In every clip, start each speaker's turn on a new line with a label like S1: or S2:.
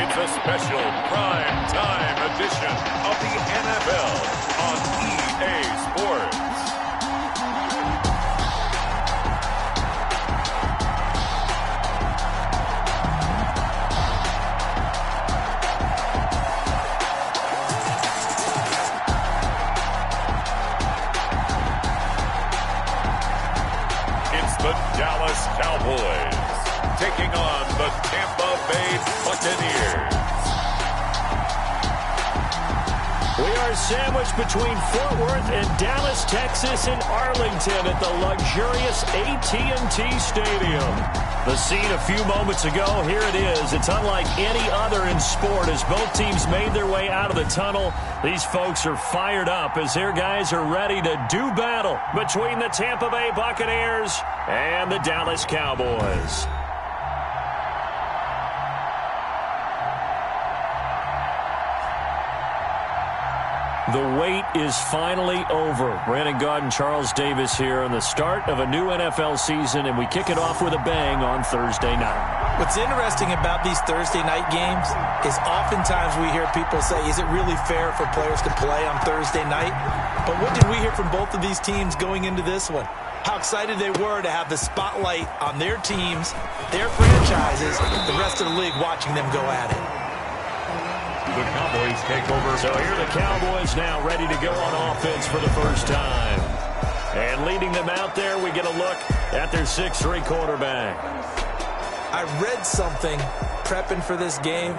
S1: It's a special prime time edition of the NFL on EA Sports. It's the Dallas Cowboys taking on the Tampa Bay Buccaneers.
S2: We are sandwiched between Fort Worth and Dallas, Texas, and Arlington at the luxurious AT&T Stadium. The scene a few moments ago, here it is. It's unlike any other in sport as both teams made their way out of the tunnel. These folks are fired up as their guys are ready to do battle between the Tampa Bay Buccaneers and the Dallas Cowboys. The wait is finally over. Brandon Gaud and Charles Davis here on the start of a new NFL season, and we kick it off with a bang on Thursday night.
S3: What's interesting about these Thursday night games is oftentimes we hear people say, is it really fair for players to play on Thursday night? But what did we hear from both of these teams going into this one? How excited they were to have the spotlight on their teams, their franchises, the rest of the league watching them go at it.
S1: The Cowboys take over.
S2: So here are the Cowboys now ready to go on offense for the first time. And leading them out there, we get a look at their 6'3" quarterback.
S3: I read something prepping for this game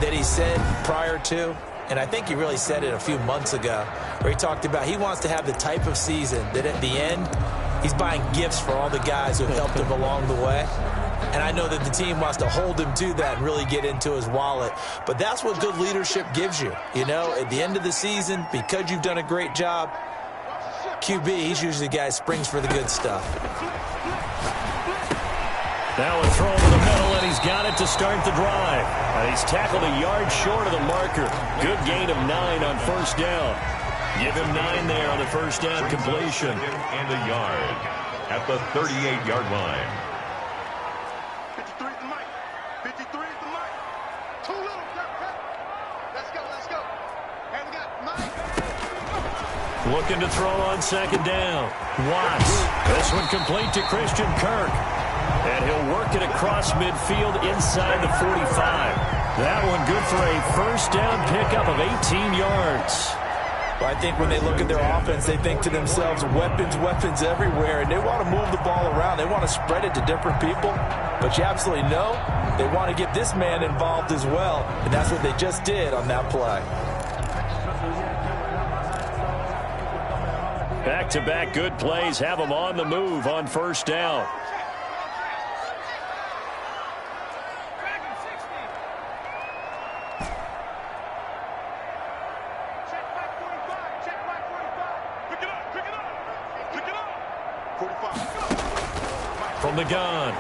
S3: that he said prior to, and I think he really said it a few months ago, where he talked about he wants to have the type of season that at the end, he's buying gifts for all the guys who have helped him along the way. And I know that the team wants to hold him to that and really get into his wallet. But that's what good leadership gives you. You know, at the end of the season, because you've done a great job, QB, he's usually the guy who springs for the good stuff.
S2: Now a throw over the middle, and he's got it to start the drive. And he's tackled a yard short of the marker. Good gain of 9 on first down. Give him 9 there on the first down completion.
S1: And a yard at the 38-yard line.
S2: Looking to throw on second down. Watts. This one complete to Christian Kirk. And he'll work it across midfield inside the 45. That one good for a first down pickup of 18 yards.
S3: Well, I think when they look at their offense, they think to themselves, weapons, weapons everywhere. And they want to move the ball around. They want to spread it to different people. But you absolutely know they want to get this man involved as well. And that's what they just did on that play.
S2: Back-to-back good plays have them on the move on first down. From the gun,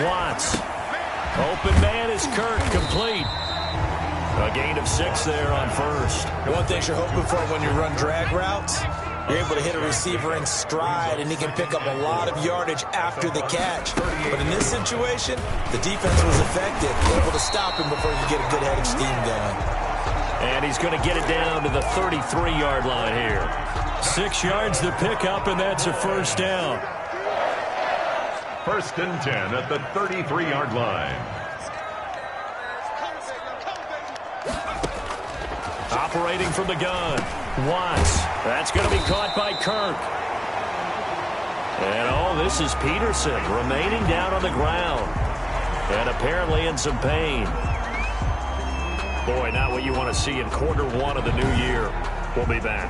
S2: Watts. Open man is Kirk, complete. A gain of 6 there on first.
S3: One thing you're hoping for when you run drag routes, you're able to hit a receiver in stride, and he can pick up a lot of yardage after the catch. But in this situation, the defense was effective, able to stop him before you get a good head of steam going.
S2: And he's going to get it down to the 33-yard line here. 6 yards to pick up, and that's a first down.
S1: First and 10 at the 33-yard line.
S2: Operating from the gun, Watts. That's going to be caught by Kirk. And, oh, this is Peterson remaining down on the ground. And apparently in some pain. Boy, not what you want to see in quarter 1 of the new year. We'll be back.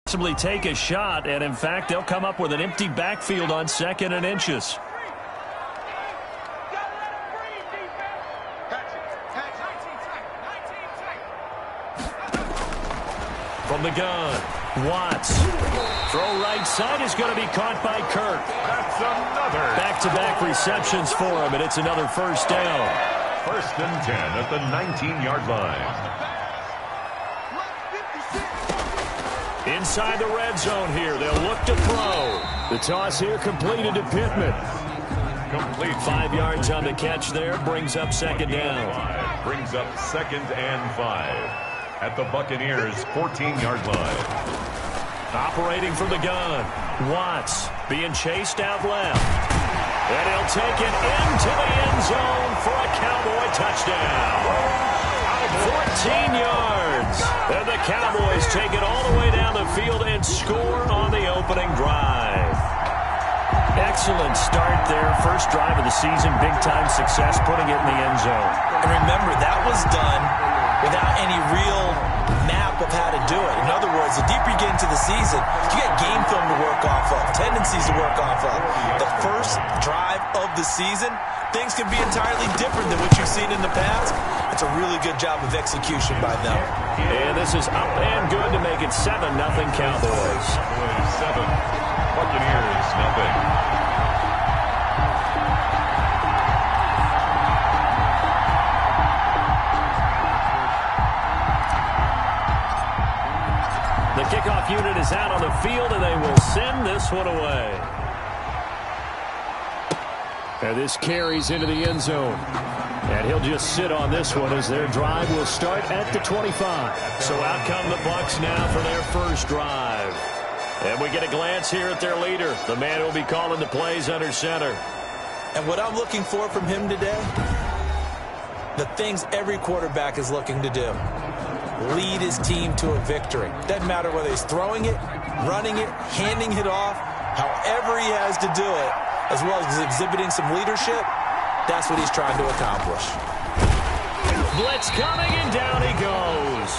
S2: Possibly take a shot, and in fact, they'll come up with an empty backfield on 2nd and inches. From the gun, Watts. Throw right side is going to be caught by Kirk.
S1: That's another.
S2: Back-to-back receptions for him, and it's another first down.
S1: First and 10 at the 19-yard line.
S2: Inside the red zone here. They'll look to throw. The toss here completed to Pittman.
S1: Complete.
S2: 5 yards on the catch there. Brings up second down.
S1: Brings up 2nd and 5 at the Buccaneers' 14-yard line.
S2: Operating from the gun. Watts being chased out left. And he'll take it into the end zone for a Cowboy touchdown. 14 yards. And the Cowboys take it all the way down the field and score on the opening drive. Excellent start there. First drive of the season. Big-time success putting it in the end zone.
S3: And remember, that was done without any real map of how to do it. In other words, the deeper you get into the season, you got game film to work off of, tendencies to work off of. The first drive of the season, things can be entirely different than what you've seen in the past. It's a really good job of execution by them.
S2: And this is up and good to make it 7-0 Cowboys.
S1: 7, Buccaneers, nothing.
S2: The kickoff unit is out on the field, and they will send this one away. And this carries into the end zone. And he'll just sit on this one as their drive will start at the 25. So out come the Bucs now for their first drive. And we get a glance here at their leader, the man who will be calling the plays under center.
S3: And what I'm looking for from him today, the things every quarterback is looking to do. Lead his team to a victory. Doesn't matter whether he's throwing it, running it, handing it off, however he has to do it, as well as exhibiting some leadership, that's what he's trying to accomplish.
S2: Blitz coming, and down he goes.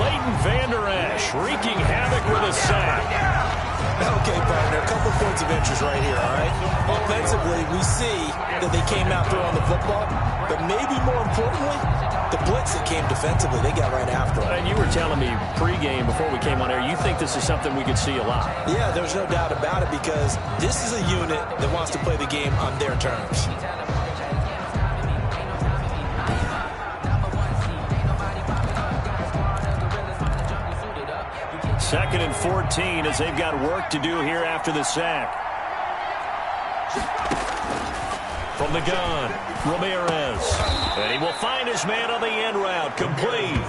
S2: Leighton Vander Esch wreaking havoc with a sack.
S3: Okay, partner, a couple points of interest right here, all right? Offensively, we see that they came out throwing the football, but maybe more importantly, the blitz that came defensively, they got right after it.
S2: And you were telling me pregame before we came on air, you think this is something we could see a lot.
S3: Yeah, there's no doubt about it because this is a unit that wants to play the game on their terms.
S2: Second and 14 as they've got work to do here after the sack. From the gun, Ramirez. And he will find his man on the end route. Complete.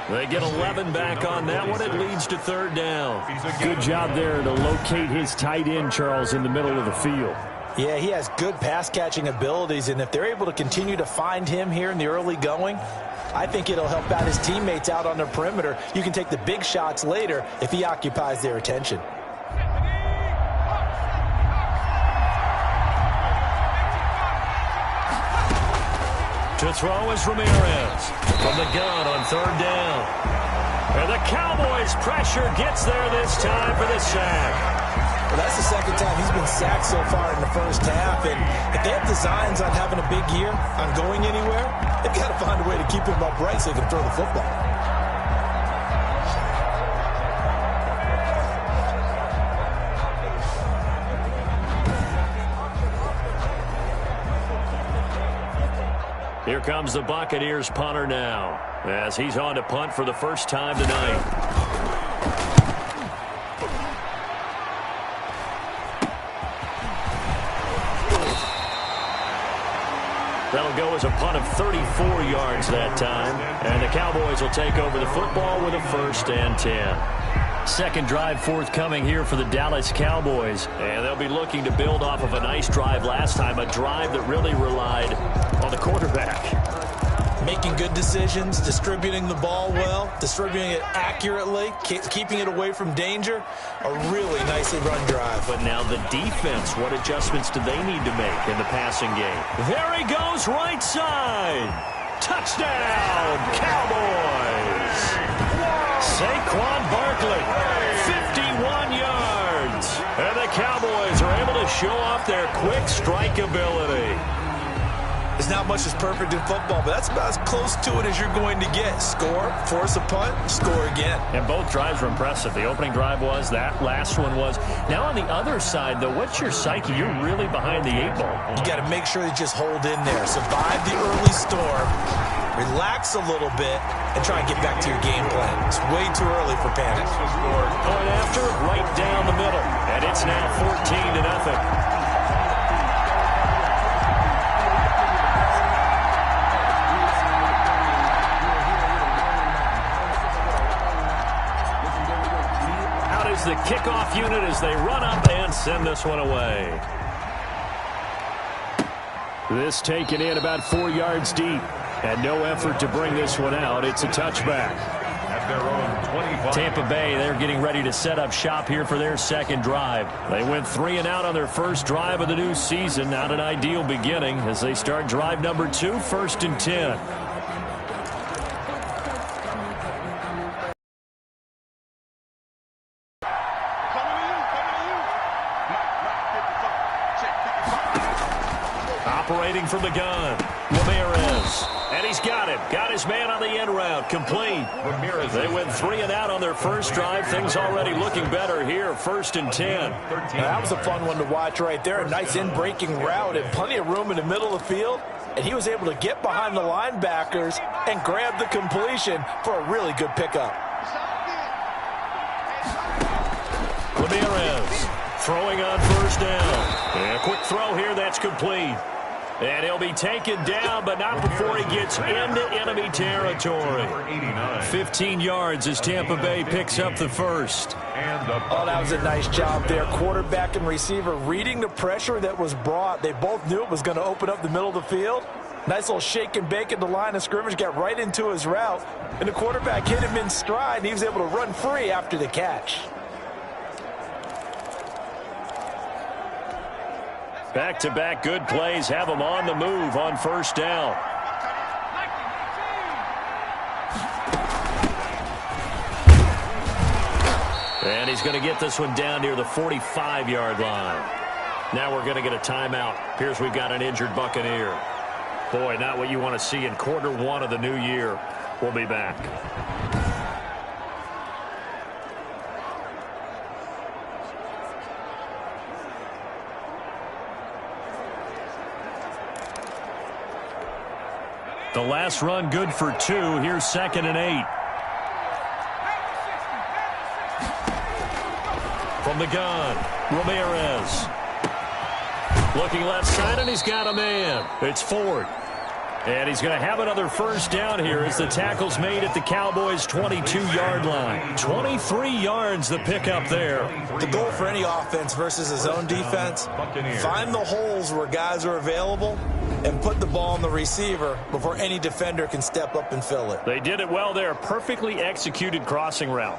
S2: They get 11 back on that one. It leads to third down.
S4: Good job there to locate his tight end, Charles, in the middle of the field.
S3: Yeah, he has good pass-catching abilities, and if they're able to continue to find him here in the early going, I think it'll help out his teammates out on the perimeter. You can take the big shots later if he occupies their attention.
S2: To throw is Ramirez from the gun on third down. And the Cowboys pressure gets there this time for the sack.
S3: Well, that's the second time he's been sacked so far in the first half. And if they have designs on having a big year, on going anywhere, they've got to find a way to keep him upright so he can throw the football.
S2: Here comes the Buccaneers punter now as he's on to punt for the first time tonight. That'll go as a punt of 34 yards that time. And the Cowboys will take over the football with a 1st and 10. Second drive forthcoming here for the Dallas Cowboys. And they'll be looking to build off of a nice drive last time, a drive that really relied on the quarterback.
S3: Making good decisions, distributing the ball well, distributing it accurately, keeping it away from danger. A really nicely run drive.
S2: But now the defense, what adjustments do they need to make in the passing game? There he goes, right side. Touchdown, Cowboys. Saquon Barkley, 51 yards. And the Cowboys are able to show off their quick strike ability.
S3: There's not much that's perfect in football, but that's about as close to it as you're going to get. Score, force a punt, score again.
S2: And both drives were impressive. The opening drive was, that last one was. Now on the other side, though, what's your psyche? You're really behind the 8 ball.
S3: You got to make sure you just hold in there. Survive the early storm. relax a little bit, and try and get back to your game plan. It's way too early for panic.
S2: Point after, right down the middle. And it's now 14-0. The kickoff unit as they run up and send this one away. This taken in about 4 yards deep, and no effort to bring this one out. It's a touchback.
S1: At their own 25.
S2: Tampa Bay, they're getting ready to set up shop here for their second drive. They went 3 and out on their first drive of the new season. Not an ideal beginning as they start drive number 2, 1st and 10. Operating from the gun, Ramirez. And he's got it. Got his man on the end route. Complete.
S1: Ramirez.
S2: They went 3 and out on their first drive. Things already looking better here. 1st and 10.
S3: Now, that was a fun one to watch right there. A nice in-breaking route and plenty of room in the middle of the field. And he was able to get behind the linebackers and grab the completion for a really good pickup.
S2: Ramirez throwing on 1st down. And a quick throw here. That's complete. And he'll be taken down, but not before he gets into enemy territory. 15 yards as Tampa Bay picks up the first.
S3: Oh, that was a nice job there. Quarterback and receiver reading the pressure that was brought. They both knew it was going to open up the middle of the field. Nice little shake and bake at the line of scrimmage, got right into his route. And the quarterback hit him in stride, and he was able to run free after the catch.
S2: Back-to-back good plays have him on the move on 1st down. And he's going to get this one down near the 45-yard line. Now we're going to get a timeout. Appears we've got an injured Buccaneer. Boy, not what you want to see in quarter 1 of the new year. We'll be back. The last run good for 2. Here's 2nd and 8. From the gun, Ramirez. Looking left side, and he's got a man. It's Ford. And he's going to have another 1st down here as the tackle's made at the Cowboys' 22-yard line. 23 yards the pickup there.
S3: The goal for any offense versus his own defense, find the holes where guys are available and put the ball on the receiver before any defender can step up and fill it.
S2: They did it well there. Perfectly executed crossing route.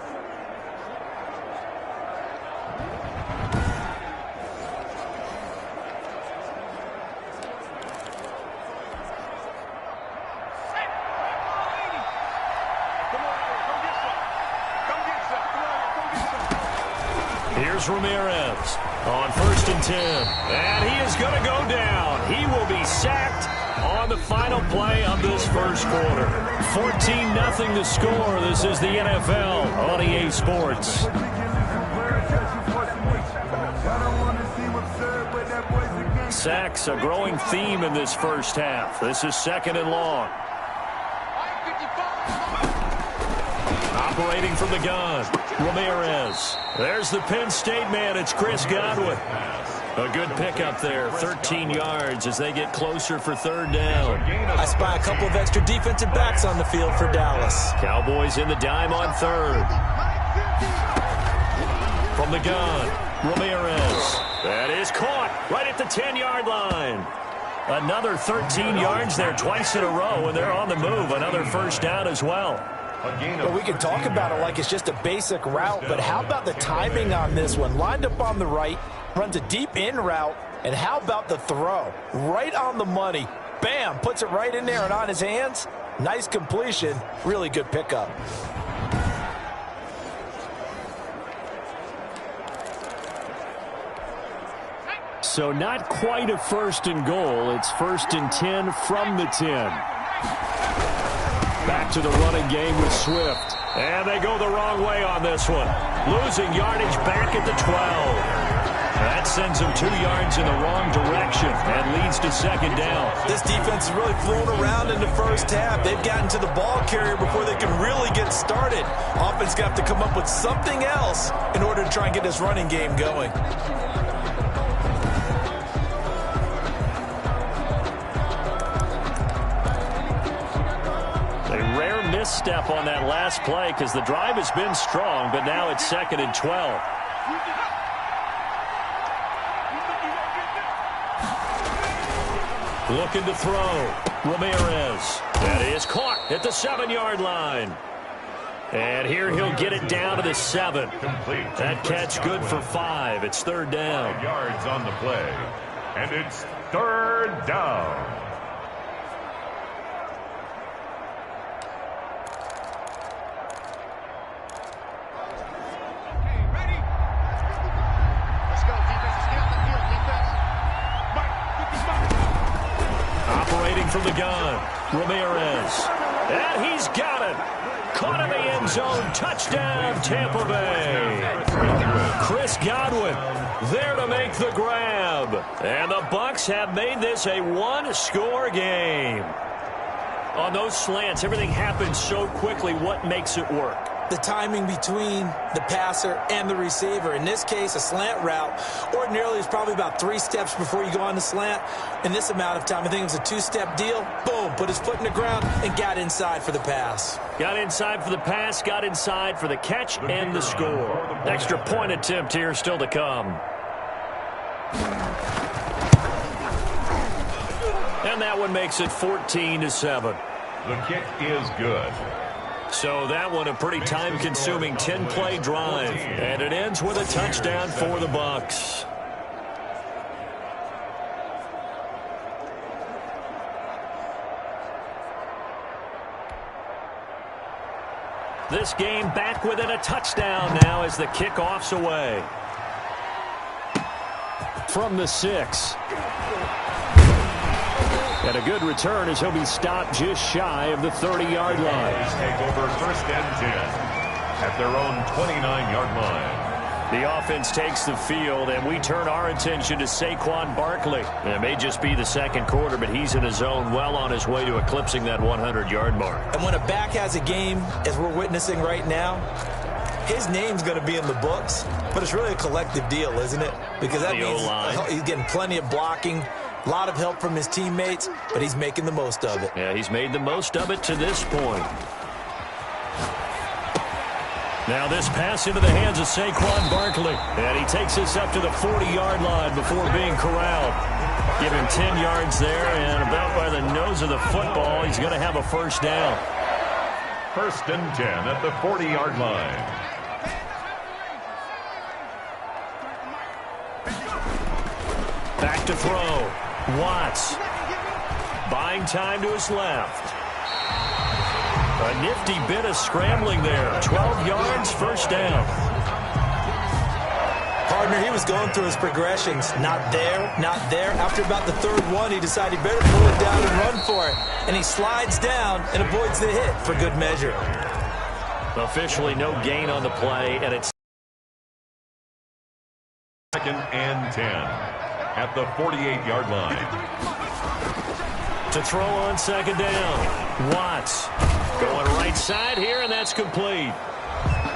S2: Here's Ramirez on 1st and 10. And he is going to go down. He will be sacked on the final play of this first quarter. 14-0 the score. This is the NFL on EA Sports. Sacks a growing theme in this first half. This is 2nd and long. Operating from the gun, Ramirez. There's the Penn State man. It's Chris Godwin. A good pickup there, 13 yards as they get closer for 3rd down.
S3: I spy a couple of extra defensive backs on the field for Dallas.
S2: Cowboys in the dime on 3rd. From the gun, Ramirez. That is caught right at the 10-yard line. Another 13 yards there twice in a row, and they're on the move. Another 1st down as well.
S3: Well, we can talk about it like it's just a basic route, but how about the timing on this one? Lined up on the right, runs a deep in route, and how about the throw? Right on the money. Bam, puts it right in there and on his hands. Nice completion, really good pickup.
S4: So not quite a 1st and goal. It's 1st and 10 from the 10. Back to the running game with Swift.
S2: And they go the wrong way on this one. Losing yardage back at the 12. That sends them 2 yards in the wrong direction and leads to second down.
S3: This defense is really thrown around in the first half. They've gotten to the ball carrier before they can really get started. Offense got to come up with something else in order to try and get this running game going.
S2: A rare misstep on that last play because the drive has been strong, but now it's 2nd and 12. Looking to throw. Ramirez. That is caught at the 7-yard line. And here he'll get it down to the 7. That catch good for 5. It's 3rd down.
S1: 5 yards on the play. And it's 3rd down.
S2: Operating from the gun, Ramirez. And he's got it. Caught in the end zone. Touchdown, Tampa Bay. Chris Godwin there to make the grab. And the Bucs have made this a 1-score game. On those slants, everything happens so quickly. What makes it work?
S3: The timing between the passer and the receiver. In this case, a slant route ordinarily is probably about 3 steps before you go on the slant. In this amount of time, I think it was a 2-step deal. Boom, put his foot in the ground and got inside for the pass.
S2: Got inside for the pass, got inside for the catch and the score. Extra point attempt here still to come. And that one makes it 14-7.
S1: The kick is good.
S2: So that one a pretty time-consuming 10-play drive. And it ends with a touchdown for the Bucs. This game back within a touchdown now as the kickoff's away. From the 6. And a good return as he'll be stopped just shy of the 30-yard line.
S1: Take over 1st and 10 at their own 29-yard line.
S2: The offense takes the field, and we turn our attention to Saquon Barkley. It may just be the 2nd quarter, but he's in his zone, well on his way to eclipsing that 100-yard mark. And
S3: when a back has a game, as we're witnessing right now, his name's going to be in the books, but it's really a collective deal, isn't it? Because that means he's getting plenty of blocking, a lot of help from his teammates, but he's making the most of it.
S2: Yeah, he's made the most of it to this point. Now this pass into the hands of Saquon Barkley. And he takes this up to the 40-yard line before being corralled. Give him 10 yards there, and about by the nose of the football, he's going to have a 1st down.
S1: 1st and 10 at the 40-yard line.
S2: Back to throw. Watts. Buying time to his left. A nifty bit of scrambling there. 12 yards, 1st down.
S3: Partner, he was going through his progressions. Not there, not there. After about the 3rd one, he decided he better pull it down and run for it. And he slides down and avoids the hit for good measure.
S2: Officially no gain on the play, and it's
S1: 2nd and 10 at the 48-yard line.
S2: To throw on 2nd down. Watts going right side here, and that's complete.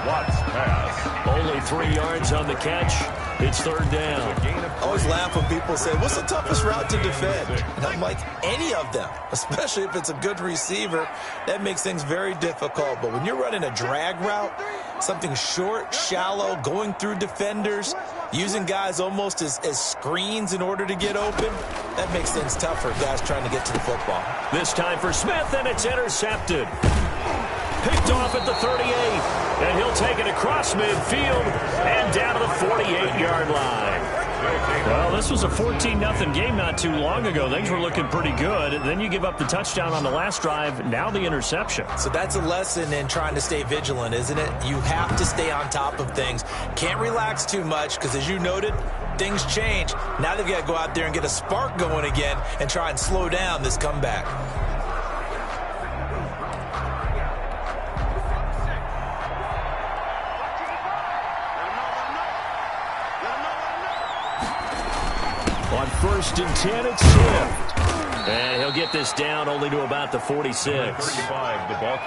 S1: Watts pass.
S2: Only 3 yards on the catch. It's 3rd down.
S3: I always laugh when people say, what's the toughest route to defend? And I'm like, any of them, especially if it's a good receiver. That makes things very difficult. But when you're running a drag route, something short, shallow, going through defenders, using guys almost as screens in order to get open, that makes things tough for guys trying to get to the football.
S2: This time for Smith, and it's intercepted. Picked off at the 38, and he'll take it across midfield and down to the 48-yard line. Well, this was a 14-0 game not too long ago. Things were looking pretty good. Then you give up the touchdown on the last drive, now the interception.
S3: So that's a lesson in trying to stay vigilant, isn't it? You have to stay on top of things. Can't relax too much because, as you noted, things change. Now they've got to go out there and get a spark going again and try and slow down this comeback.
S4: On 1st and 10, it's Swift. And he'll get this down only to about the 46.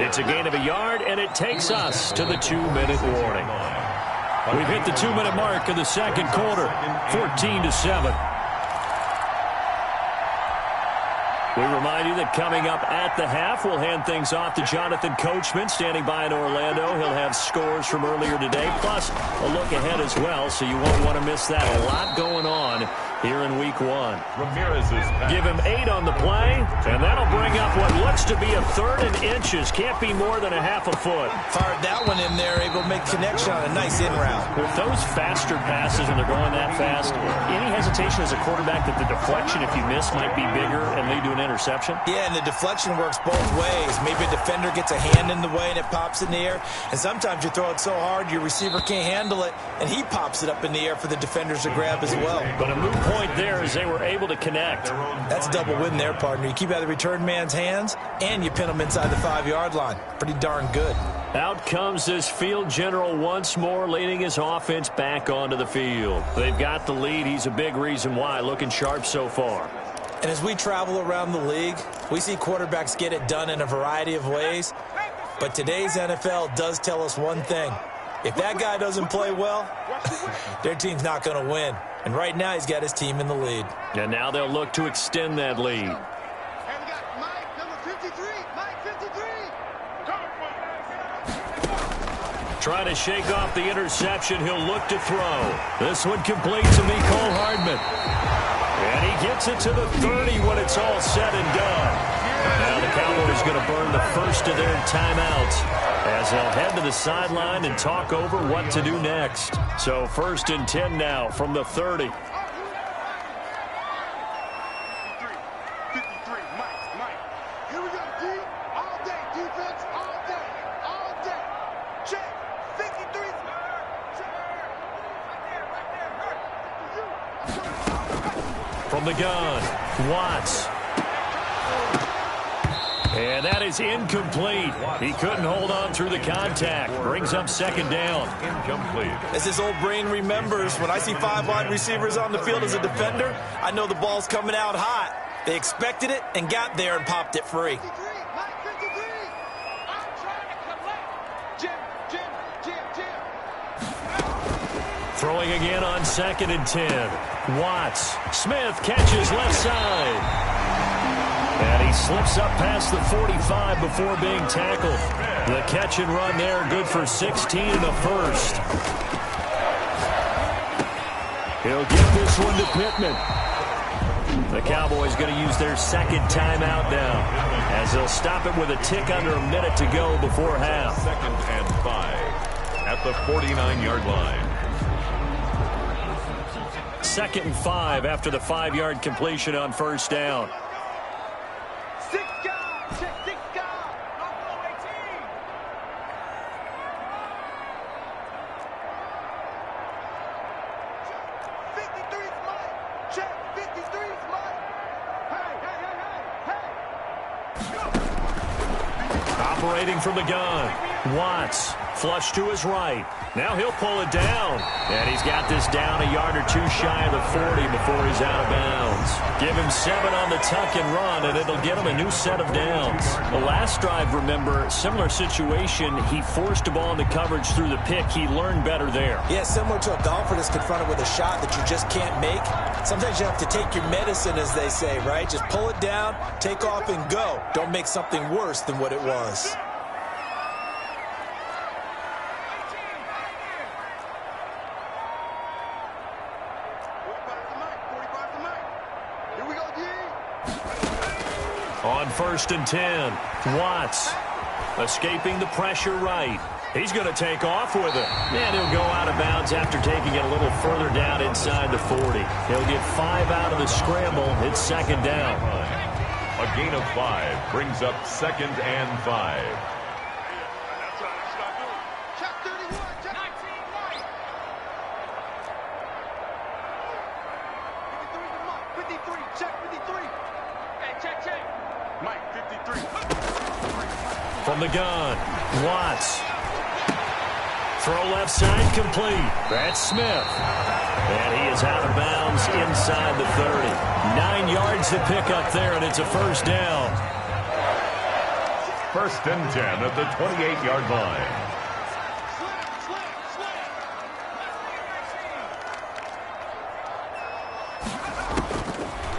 S4: It's a gain of a yard, and it takes us to the 2-minute warning. We've hit the 2-minute mark of the second quarter, 14-7. We remind you that coming up at the half, we'll hand things off to Jonathan Coachman, standing by in Orlando. He'll have scores from earlier today, plus a look ahead as well, so you won't want to miss that. A lot going on here in Week 1. Give him 8 on the play, and that'll bring up what looks to be a 3rd and inches. Can't be more than a half a foot.
S3: Fired that one in there, able to make connection on a nice in route.
S4: With those faster passes and they're going that fast, any hesitation as a quarterback that the deflection, if you miss, might be bigger and lead to an interception?
S3: Yeah, and the deflection works both ways. Maybe a defender gets a hand in the way and it pops in the air, and sometimes you throw it so hard your receiver can't handle it, and he pops it up in the air for the defenders to grab as well.
S4: But a moot point there is they were able to connect.
S3: That's a double win there, partner. You keep out of the return man's hands, and you pin him inside the 5-yard line. Pretty darn good.
S4: Out comes this field general once more, leading his offense back onto the field. They've got the lead. He's a big reason why. Looking sharp so far.
S3: And as we travel around the league, we see quarterbacks get it done in a variety of ways. But today's NFL does tell us one thing. If that guy doesn't play well, their team's not going to win. And right now, he's got his team in the lead.
S4: And now they'll look to extend that lead.
S5: And we got Mike, number 53. Mike, 53.
S4: Trying to shake off the interception. He'll look to throw. This one complete to Mecole Hardman. And he gets it to the 30 when it's all said and done. Now the Cowboys going to burn the first of their timeouts as they'll head to the sideline and talk over what to do next. So 1st and 10 now from the 30.
S5: 53, Mike. Here we go, D. All day, defense, all day. Check. 53.
S4: From the gun, Watts. And that is incomplete. He couldn't hold on through the contact. Brings up 2nd down.
S1: Incomplete.
S3: As his old brain remembers, when I see 5 wide receivers on the field as a defender, I know the ball's coming out hot. They expected it and got there and popped it free.
S5: 53, Mike, 53. I'm trying to collect. Jim.
S4: Throwing again on 2nd and 10. Watts. Smith catches left side. And he slips up past the 45 before being tackled. The catch and run there, good for 16 and a first. He'll give this one to Pittman. The Cowboys going to use their 2nd timeout now, as they'll stop it with a tick under a minute to go before half.
S1: 2nd and 5 at the 49-yard line.
S4: 2nd and 5 after the 5-yard completion on 1st down. Operating from the gun. Watts. Flush to his right. Now he'll pull it down. And he's got this down a yard or two shy of the 40 before he's out of bounds. Give him 7 on the tuck and run, and it'll get him a new set of downs. The last drive, remember, similar situation. He forced a ball into coverage through the pick. He learned better there.
S3: Yeah, similar to a golfer that's confronted with a shot that you just can't make. Sometimes you have to take your medicine, as they say, right? Just pull it down, take off, and go. Don't make something worse than what it was.
S4: On 1st and 10, Watts escaping the pressure right. He's going to take off with it. And he'll go out of bounds after taking it a little further down inside the 40. He'll get 5 out of the scramble. It's 2nd down.
S1: A gain of 5 brings up 2nd and 5.
S5: Check 31. Check 19, Mike. 53 to Mike. 53. Check 53. Hey, check. Mike, 53.
S4: From the gun, Watts.
S2: Throw left side complete. That's Smith. And he is out of bounds inside the 30. 9 yards to pick up there, and it's a first down.
S1: 1st and 10 at the 28-yard line.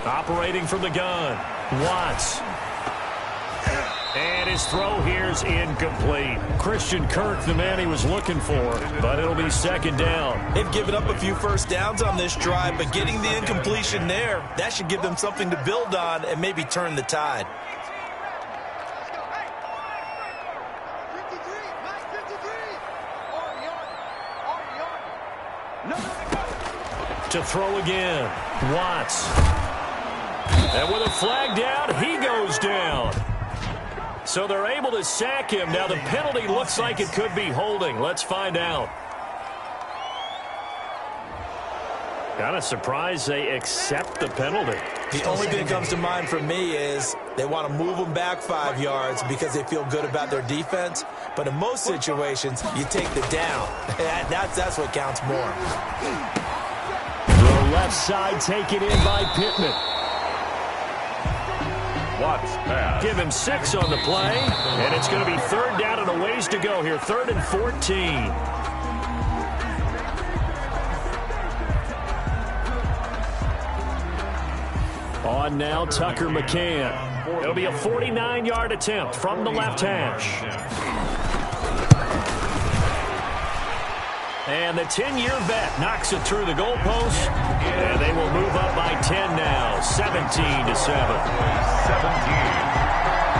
S2: Operating from the gun, Watts. And his throw here is incomplete. Christian Kirk, the man he was looking for, but it'll be 2nd down.
S3: They've given up a few first downs on this drive, but getting the incompletion there, that should give them something to build on and maybe turn the tide.
S2: To throw again, Watts. And with a flag down, he goes down. So they're able to sack him. Now the penalty looks like it could be holding. Let's find out. Kind of surprised they accept the penalty.
S3: The only thing that comes to mind for me is they want to move them back 5 yards because they feel good about their defense. But in most situations, you take the down. That's what counts more.
S2: The left side taken in by Pittman.
S1: Watts pass.
S2: Give him 6 on the play, and it's going to be 3rd down and a ways to go here. 3rd and 14. On now, Tucker McCann. It'll be a 49-yard attempt from the left hash. And the 10-year vet knocks it through the goalpost, and they will move up by 10 now, 17-7.
S1: 17.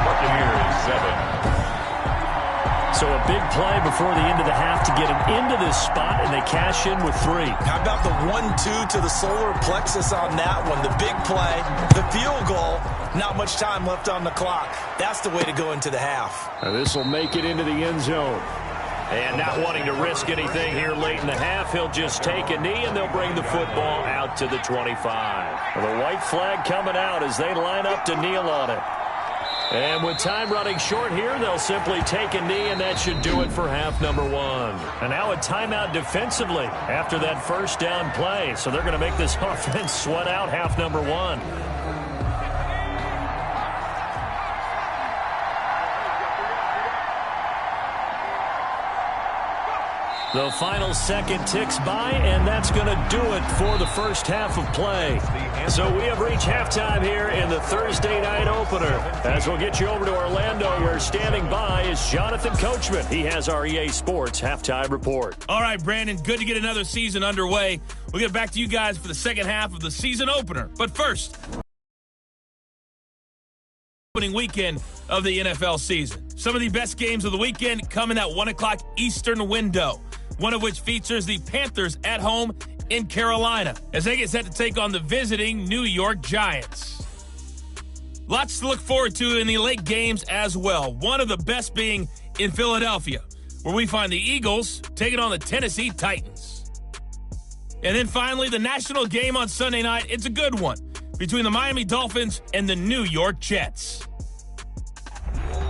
S1: Buccaneers 7.
S2: So a big play before the end of the half to get him into this spot, and they cash in with 3.
S3: How about the 1-2 to the solar plexus on that one? The big play, the field goal, not much time left on the clock. That's the way to go into the half.
S2: This will make it into the end zone. And not wanting to risk anything here late in the half, he'll just take a knee, and they'll bring the football out to the 25. The white flag coming out as they line up to kneel on it. And with time running short here, they'll simply take a knee, and that should do it for half number 1. And now a timeout defensively after that first down play. So they're going to make this offense sweat out half number 1. The final second ticks by, and that's going to do it for the first half of play. So we have reached halftime here in the Thursday night opener. As we'll get you over to Orlando, where standing by is Jonathan Coachman. He has our EA Sports halftime report.
S6: All right, Brandon, good to get another season underway. We'll get back to you guys for the second half of the season opener. But first, opening weekend of the NFL season. Some of the best games of the weekend come in that 1 o'clock Eastern window, one of which features the Panthers at home in Carolina as they get set to take on the visiting New York Giants. Lots to look forward to in the late games as well. One of the best being in Philadelphia, where we find the Eagles taking on the Tennessee Titans. And then finally, the national game on Sunday night. It's a good one between the Miami Dolphins and the New York Jets.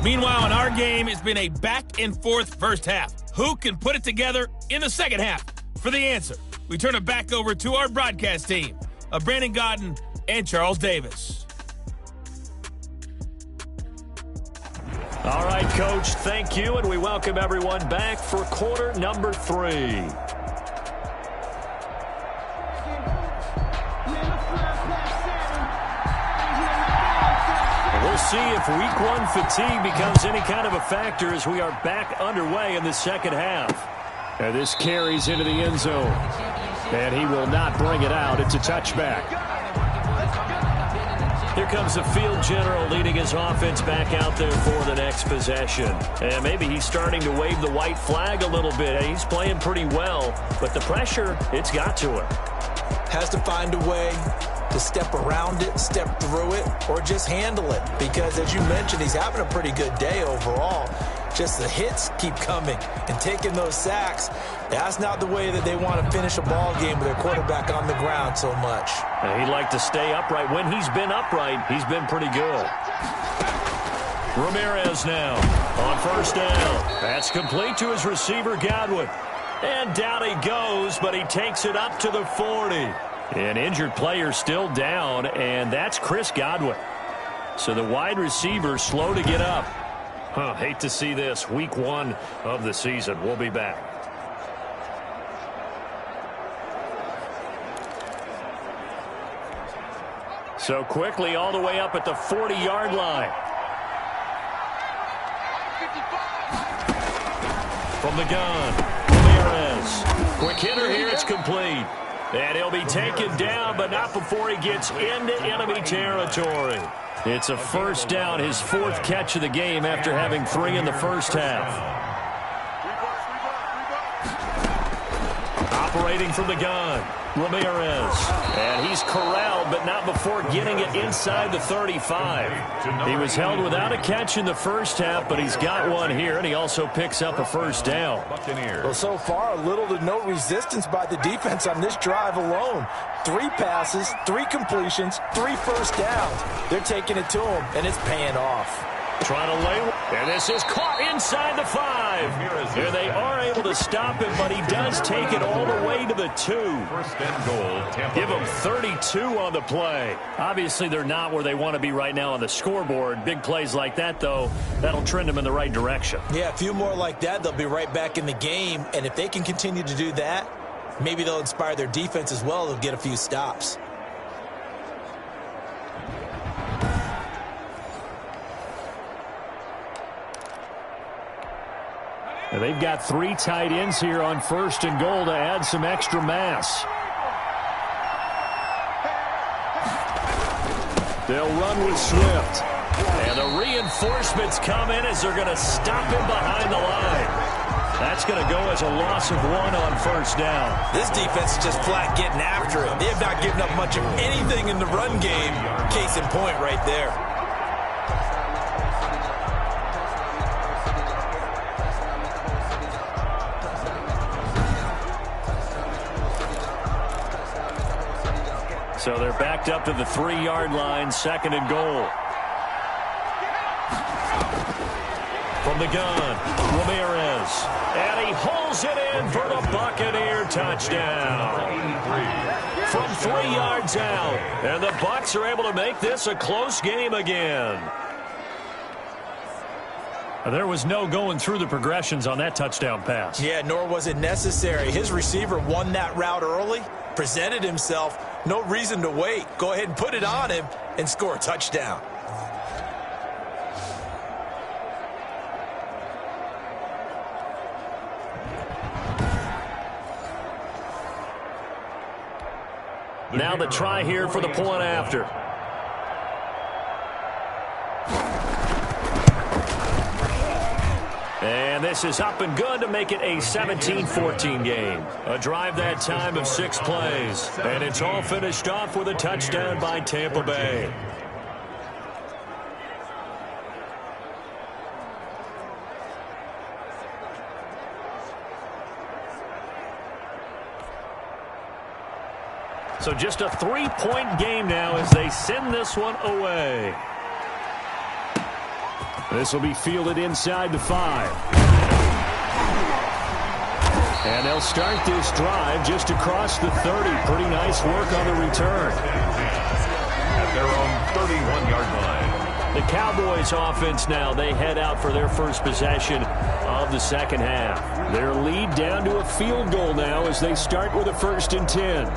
S6: Meanwhile, in our game, it's been a back-and-forth first half. Who can put it together in the second half? For the answer, we turn it back over to our broadcast team of Brandon Godden and Charles Davis.
S2: All right, Coach, thank you, and we welcome everyone back for quarter number 3. We'll see if week 1 fatigue becomes any kind of a factor as we are back underway in the second half. And this carries into the end zone. And he will not bring it out. It's a touchback. Here comes the field general leading his offense back out there for the next possession. And maybe he's starting to wave the white flag a little bit. He's playing pretty well, but the pressure, it's got to him.
S3: Has to find a way to step around it, step through it, or just handle it. Because, as you mentioned, he's having a pretty good day overall. Just the hits keep coming and taking those sacks. That's not the way that they want to finish a ball game with their quarterback on the ground so much.
S2: And he'd like to stay upright. When he's been upright, he's been pretty good. Ramirez now on first down. That's complete to his receiver, Godwin.
S4: And down he goes, but he takes it up to the 40. An injured player still down, and that's Chris Godwin. So the wide receiver slow to get up. Hate to see this. Week 1 of the season. We'll be back. So quickly all the way up at the 40-yard line. From the gun, Ramirez. Quick hitter here, it's complete. And he'll be taken down, but not before he gets into enemy territory. It's a first down, his 4th catch of the game after having 3 in the first half. Operating from the gun, Ramirez. And he's corralled, but not before getting it inside the 35. He was held without a catch in the first half, but he's got one here, and he also picks up a first down.
S3: Well, so far, little to no resistance by the defense on this drive alone. 3 passes, 3 completions, 3 first downs. They're taking it to him, and it's paying off.
S4: Trying to lay, and this is caught inside the 5. Here they are able to stop him, but he does take it all the way to the 2.
S1: First and goal, Tampa
S4: Give him 32 on the play. Obviously, they're not where they want to be right now on the scoreboard. Big plays like that, though, that'll trend them in the right direction.
S3: Yeah, a few more like that, they'll be right back in the game. And if they can continue to do that, maybe they'll inspire their defense as well. They'll get a few stops.
S4: And they've got 3 tight ends here on first and goal to add some extra mass. They'll run with Swift. And the reinforcements come in as they're going to stop him behind the line. That's going to go as a loss of 1 on first down.
S3: This defense is just flat getting after it. They have not given up much of anything in the run game. Case in point right there.
S4: So they're backed up to the 3-yard line, 2nd and goal. From the gun, Ramirez. And he holds it in for the Buccaneer touchdown. From 3 yards out. And the Bucs are able to make this a close game again. There was no going through the progressions on that touchdown pass.
S3: Yeah, nor was it necessary. His receiver won that route early, presented himself. No reason to wait. Go ahead and put it on him and score a touchdown.
S4: Now the try here for the point after. And this is up and good to make it a 17-14 game. A drive that time of 6 plays. And it's all finished off with a touchdown by Tampa Bay. So just a 3-point game now as they send this one away. This will be fielded inside the 5. And they'll start this drive just across the 30. Pretty nice work on the return.
S1: At their own 31-yard line.
S4: The Cowboys offense now, they head out for their first possession of the second half. Their lead down to a field goal now as they start with a 1st and 10.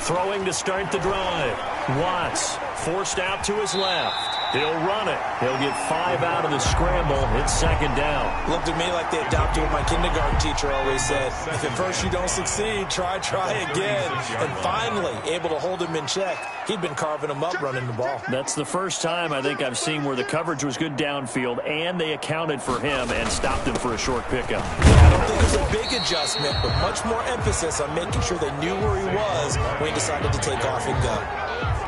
S4: Throwing to start the drive. Watts forced out to his left. He'll run it. He'll get 5 out of the scramble. It's 2nd down.
S3: Looked to me like they adopted what my kindergarten teacher always said. If at first you don't succeed, try again. And finally, able to hold him in check. He'd been carving him up running the ball.
S4: That's the first time I think I've seen where the coverage was good downfield and they accounted for him and stopped him for a short pickup.
S3: Yeah, I don't think it was a big adjustment, but much more emphasis on making sure they knew where he was when he decided to take off and go.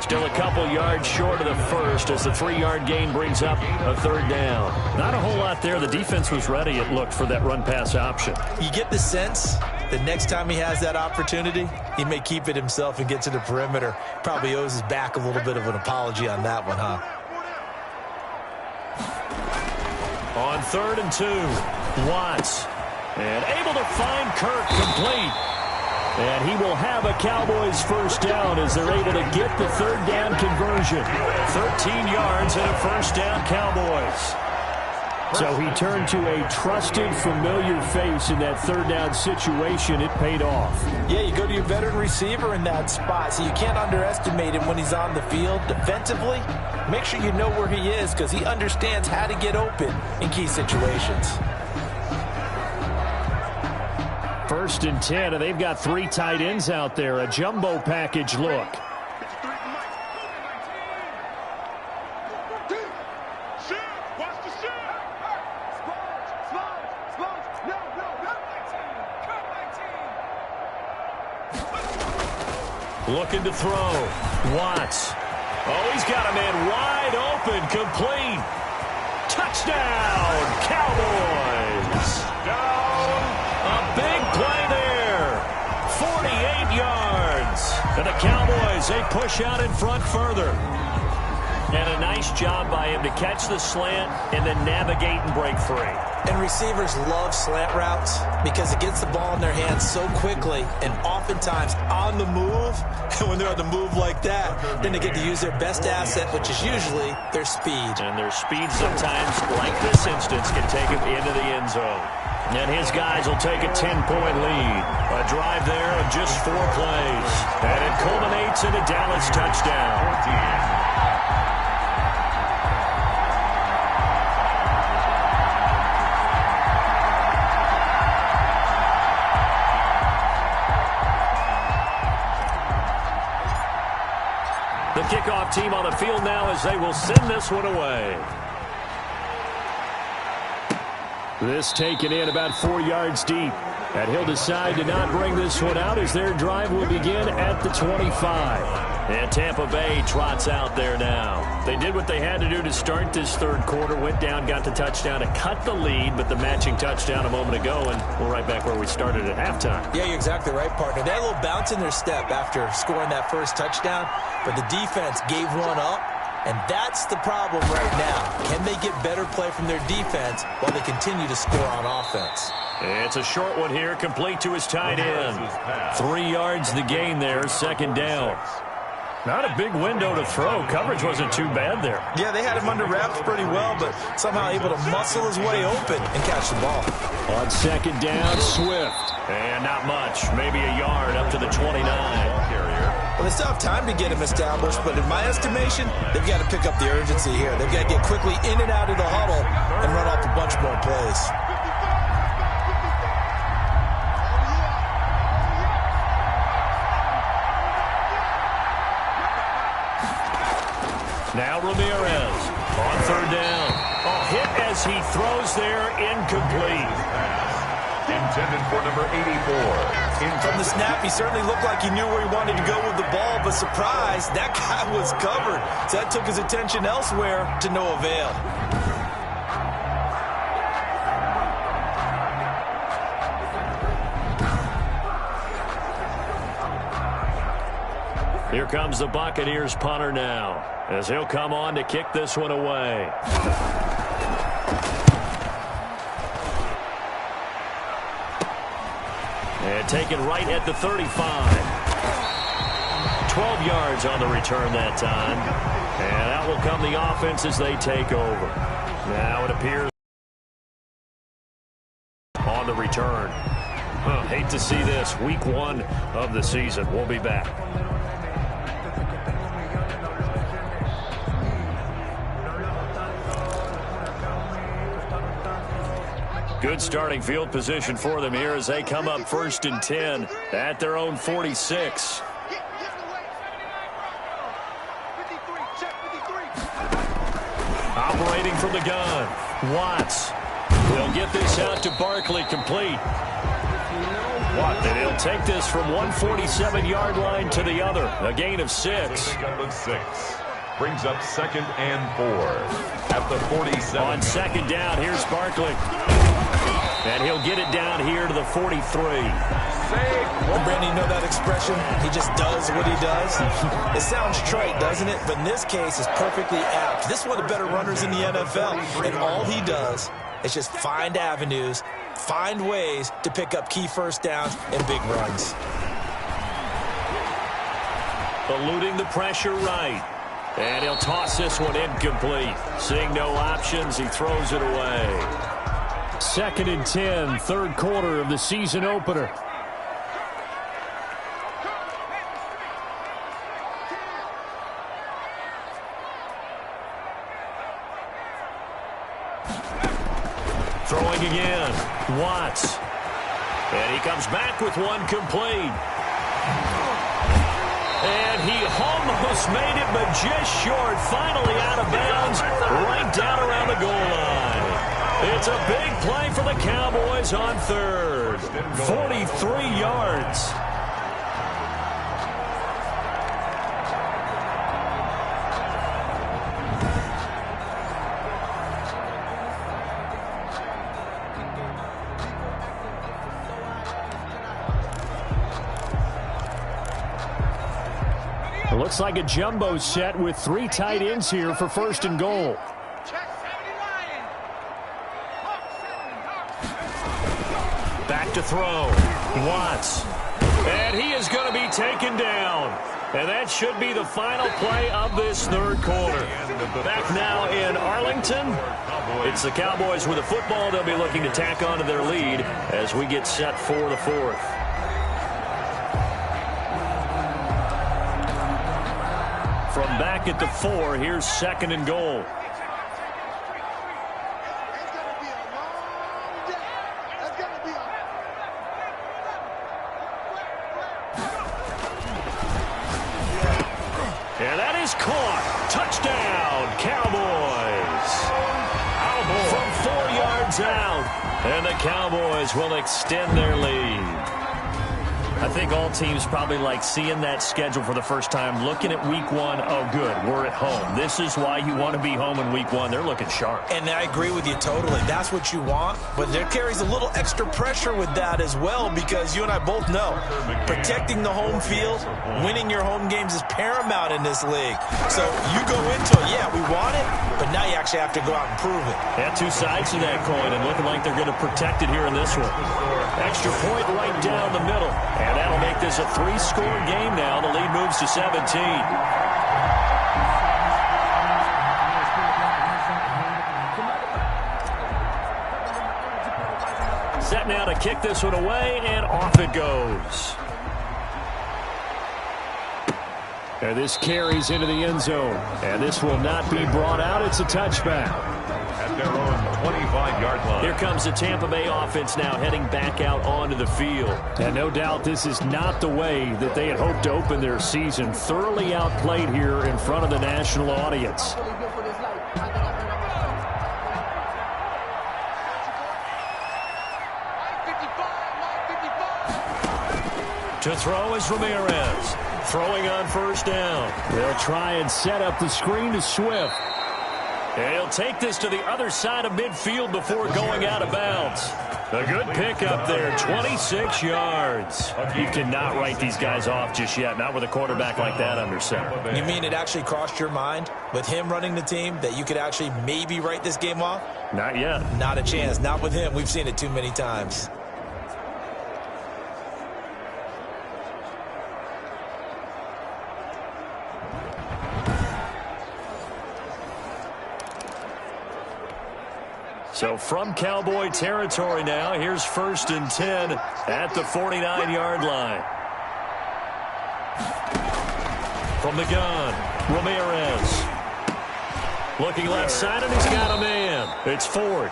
S4: Still a couple yards short of the first as the 3-yard gain brings up a 3rd down. Not a whole lot there. The defense was ready, it looked, for that run-pass option.
S3: You get the sense the next time he has that opportunity, he may keep it himself and get to the perimeter. Probably owes his back a little bit of an apology on that one, huh?
S4: On 3rd and 2, Watts. And able to find Kirk complete. And he will have a Cowboys first down as they're able to get the 3rd down conversion. 13 yards and a first down, Cowboys. So he turned to a trusted, familiar face in that 3rd down situation. It paid off.
S3: Yeah, you go to your veteran receiver in that spot, so you can't underestimate him when he's on the field. Defensively, make sure you know where he is because he understands how to get open in key situations.
S4: 1st and 10, and they've got 3 tight ends out there. A jumbo package look. Looking to throw. Watts. Oh, he's got a man wide open. Complete. Touchdown, Cowboys. Down. A big play there. 48 yards. And the Cowboys, they push out in front further. And a nice job by him to catch the slant and then navigate and break free.
S3: And receivers love slant routes because it gets the ball in their hands so quickly and oftentimes on the move. And when they're on the move like that, then they get to use their best asset, which is usually their speed.
S4: And their speed sometimes, like this instance, can take them into the end zone. And his guys will take a 10-point lead. A drive there of just 4 plays. And it culminates in a Dallas touchdown. The kickoff team on the field now as they will send this one away. This taken in about 4 yards deep. And he'll decide to not bring this one out as their drive will begin at the 25. And Tampa Bay trots out there now. They did what they had to do to start this 3rd quarter. Went down, got the touchdown to cut the lead, but the matching touchdown a moment ago, and we're right back where we started at halftime.
S3: Yeah, you're exactly right, partner. They had a little bounce in their step after scoring that first touchdown, but the defense gave one up, and that's the problem right now. Can they get better play from their defense while they continue to score on offense?
S4: It's a short one here, complete to his tight end. 3 yards the gain there, 2nd down. Not a big window to throw. Coverage wasn't too bad there.
S3: Yeah, they had him under wraps pretty well, but somehow able to muscle his way open and catch the ball.
S4: On 2nd down, Swift. And not much, maybe a yard up to the 29.
S3: Well, they still have time to get him established, but in my estimation, they've got to pick up the urgency here. They've got to get quickly in and out of the huddle and run off a bunch more plays.
S4: Now Ramirez on 3rd down. A hit as he throws there, incomplete.
S1: Intended for number 84.
S3: From the snap, he certainly looked like he knew where he wanted to go with the ball, but surprise, that guy was covered. So that took his attention elsewhere to no avail.
S4: Here comes the Buccaneers punter now, as he'll come on to kick this one away. And taken right at the 35. 12 yards on the return that time. And out will come the offense as they take over. Now it appears on the return. Hate to see this. Week 1 of the season. We'll be back. Good starting field position for them here as they come up 1st and 10 at their own 46. Operating from the gun, Watts. They'll get this out to Barkley, complete. And he'll take this from 147-yard line to the other. A gain of 6.
S1: Brings up 2nd and 4 at the 47.
S4: On 2nd down, here's Barkley. And he'll get it down here to the 43.
S3: Brandon, you know that expression? He just does what he does. It sounds trite, doesn't it? But in this case, it's perfectly apt. This is one of the better runners in the NFL. And all he does is just find avenues, find ways to pick up key first downs and big runs.
S4: Eluding the pressure right. And he'll toss this one incomplete. Seeing no options, he throws it away.
S2: 2nd and 10, third quarter of the season opener.
S4: Throwing again. Watts. And he comes back with one complete. And he almost made it, but just short. Finally out of bounds, right down around the goal line. It's a big play for the Cowboys on third. 43 yards.
S2: It looks like a jumbo set with 3 tight ends here for 1st and goal.
S4: Back to throw. Watts. And he is going to be taken down. And that should be the final play of this third quarter. Back now in Arlington. It's the Cowboys with the football. They'll be looking to tack on to their lead as we get set for the fourth. From back at the 4, here's 2nd and goal. And that is caught. Touchdown, Cowboys. From 4 yards out. And the Cowboys will extend their lead.
S2: I think all teams probably like seeing that schedule for the first time, looking at week 1. Oh, good, we're at home. This is why you want to be home in week 1. They're looking sharp.
S3: And I agree with you totally. That's what you want. But there carries a little extra pressure with that as well, because you and I both know protecting the home field, winning your home games is paramount in this league. So you go into it, yeah, we want it, but now you actually have to go out and prove it.
S4: Yeah, 2 sides to that coin, and looking like they're going to protect it here in this one. Extra point right down the middle. And that'll make this a 3-score game now. The lead moves to 17. Set now to kick this one away, and off it goes.
S2: And this carries into the end zone. And this will not be brought out. It's a touchback.
S1: At their own 25-yard line.
S4: Here comes the Tampa Bay offense now heading back out onto the field.
S2: And no doubt this is not the way that they had hoped to open their season. Thoroughly outplayed here in front of the national audience.
S4: To throw is Ramirez. Throwing on first down.
S2: They'll try and set up the screen to Swift.
S4: And he'll take this to the other side of midfield before going out of bounds. A good pickup there, 26 yards.
S2: You cannot write these guys off just yet, not with a quarterback like that under center.
S3: You mean it actually crossed your mind with him running the team that you could actually maybe write this game off?
S2: Not yet.
S3: Not a chance. Not with him. We've seen it too many times.
S4: So from Cowboy territory now, here's 1st and 10 at the 49-yard line. From the gun, Ramirez. Looking left side, and he's got a man. It's Ford.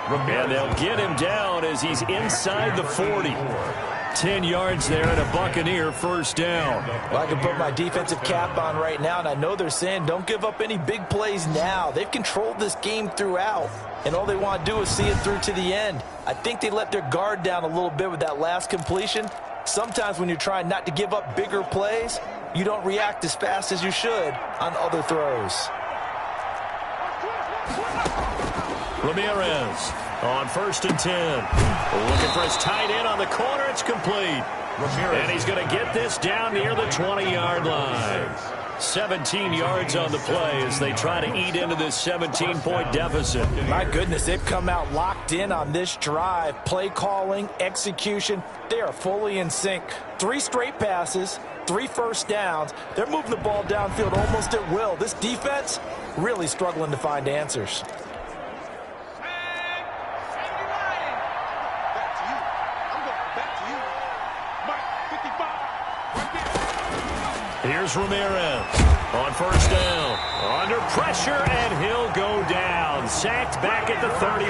S4: And they'll get him down as he's inside the 40. 10 yards there and a Buccaneer first down.
S3: Well, I can put my defensive cap on right now, and I know they're saying don't give up any big plays now. They've controlled this game throughout, and all they want to do is see it through to the end. I think they let their guard down a little bit with that last completion. Sometimes when you're trying not to give up bigger plays, you don't react as fast as you should on other throws.
S4: Ramirez On 1st and 10. Looking for his tight end on the corner. It's complete. And he's going to get this down near the 20-yard line. 17 yards on the play as they try to eat into this 17-point deficit.
S3: My goodness, they've come out locked in on this drive. Play calling, execution, they are fully in sync. 3 straight passes, 3 first downs. They're moving the ball downfield almost at will. This defense really struggling to find answers.
S4: Here's Ramirez on 1st down. Under pressure, and he'll go down. Sacked back at the 31.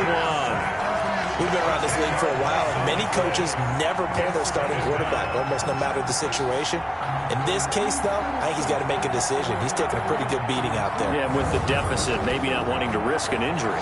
S3: We've been around this league for a while, and many coaches never pull their starting quarterback, almost no matter the situation. In this case, though, I think he's got to make a decision. He's taking a pretty good beating out there.
S4: Yeah, with the deficit, maybe not wanting to risk an injury.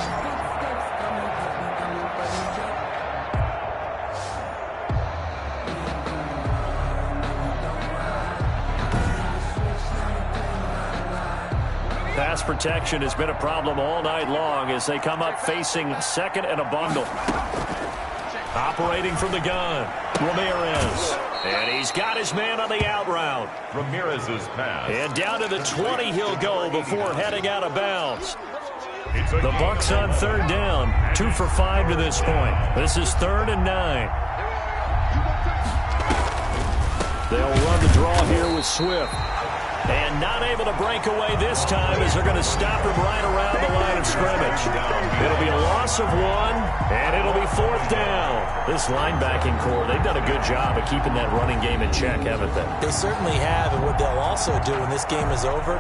S4: Pass protection has been a problem all night long as they come up facing 2nd and a bundle. Operating from the gun, Ramirez. And he's got his man on the out route.
S1: Ramirez's pass.
S4: And down to the 20 he'll go before heading out of bounds. The Bucs on 3rd down. 2 for 5 to this point. This is 3rd and 9. They'll run the draw here with Swift. And not able to break away this time as they're going to stop him right around the line of scrimmage. It'll be a loss of 1, and it'll be 4th down. This linebacking core, they've done a good job of keeping that running game in check, haven't they?
S3: They certainly have, and what they'll also do when this game is over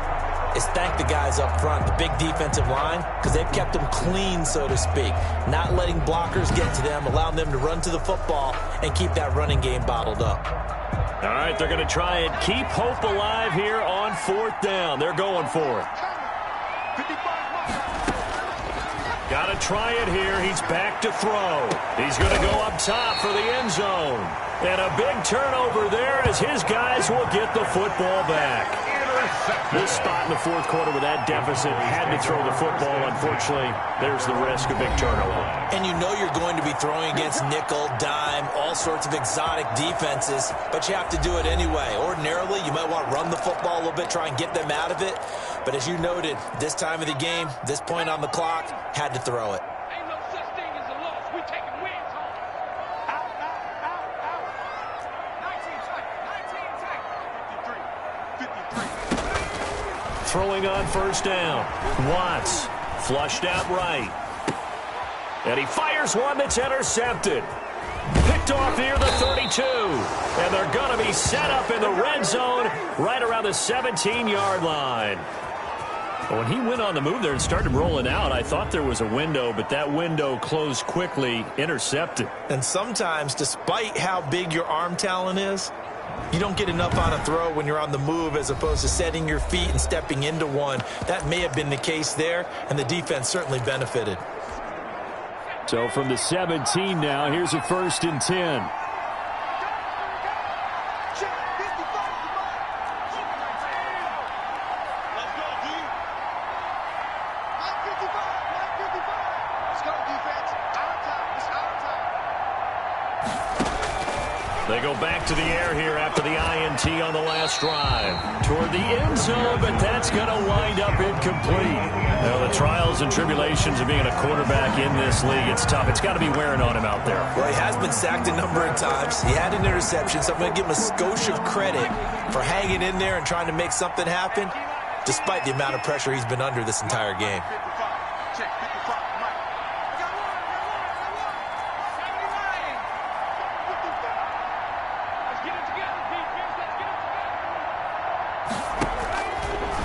S3: is thank the guys up front, the big defensive line, because they've kept them clean, so to speak. Not letting blockers get to them, allowing them to run to the football and keep that running game bottled up.
S4: All right, they're going to try and keep hope alive here on 4th down. They're going for it. Got to try it here. He's back to throw. He's going to go up top for the end zone. And a big turnover there as his guys will get the football back. This spot in the 4th quarter with that deficit had to throw the football. Unfortunately, there's the risk of big turnover.
S3: And you know you're going to be throwing against nickel, dime, all sorts of exotic defenses, but you have to do it anyway. Ordinarily, you might want to run the football a little bit, try and get them out of it. But as you noted, this time of the game, this point on the clock, had to throw it.
S5: Ain't no such thing as a loss. We taking wins home. Out, out, out, out. 19 tackle. 53.
S4: Throwing on 1st down. Watts flushed out right. And he fires one that's intercepted. Picked off here the 32. And they're going to be set up in the red zone right around the 17-yard line. When he went on the move there and started rolling out, I thought there was a window, but that window closed quickly, intercepted.
S3: And sometimes, despite how big your arm talent is, you don't get enough on a throw when you're on the move as opposed to setting your feet and stepping into one. That may have been the case there, and the defense certainly benefited.
S4: So from the 17 now, here's a 1st and 10. They go back to the air here after the INT on the last drive. Toward the end zone, but that's going to wind up incomplete. Now, the trials and tribulations of being a quarterback in this league, it's tough. It's got to be wearing on him out there.
S3: Well, he has been sacked a number of times. He had an interception, so I'm going to give him a skosh of credit for hanging in there and trying to make something happen, despite the amount of pressure he's been under this entire game.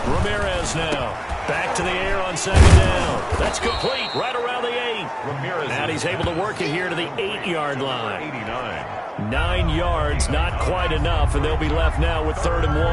S4: Ramirez now. Back to the air on 2nd down. That's complete right around the 8.
S1: Ramirez.
S4: And he's able to work it here to the 8-yard line.
S1: 89.
S4: 9 yards, not quite enough, and they'll be left now with 3rd and 1.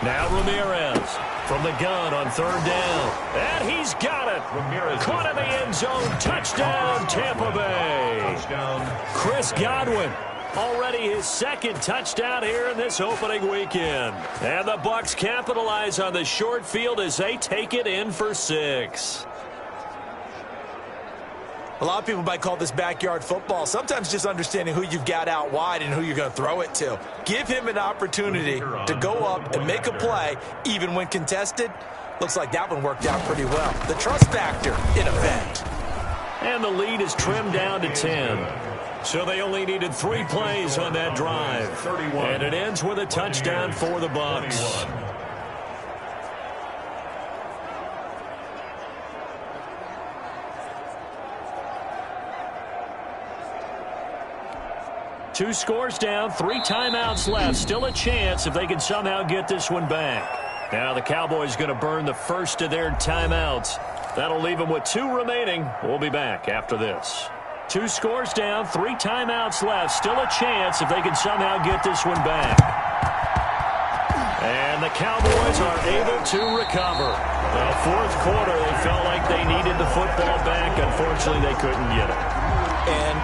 S4: Now Ramirez from the gun on 3rd down. And he's got it.
S1: Ramirez.
S4: Caught in the end zone. Touchdown, Tampa Bay.
S1: Touchdown.
S4: Chris Godwin Already his second touchdown here in this opening weekend. And the Bucs capitalize on the short field as they take it in for 6.
S3: A lot of people might call this backyard football. Sometimes just understanding who you've got out wide and who you're going to throw it to. Give him an opportunity to go up and make a play, even when contested. Looks like that one worked out pretty well. The trust factor in effect.
S4: And the lead is trimmed down to 10. So they only needed 3 plays on that drive. And it ends with a touchdown for the Bucs. Two scores down, 3 timeouts left. Still a chance if they can somehow get this one back. Now the Cowboys going to burn the first of their timeouts. That'll leave them with 2 remaining. We'll be back after this. 2 scores down, 3 timeouts left. Still a chance if they can somehow get this one back. And the Cowboys are able to recover. Well, fourth quarter, they felt like they needed the football back. Unfortunately, they couldn't get it.
S3: And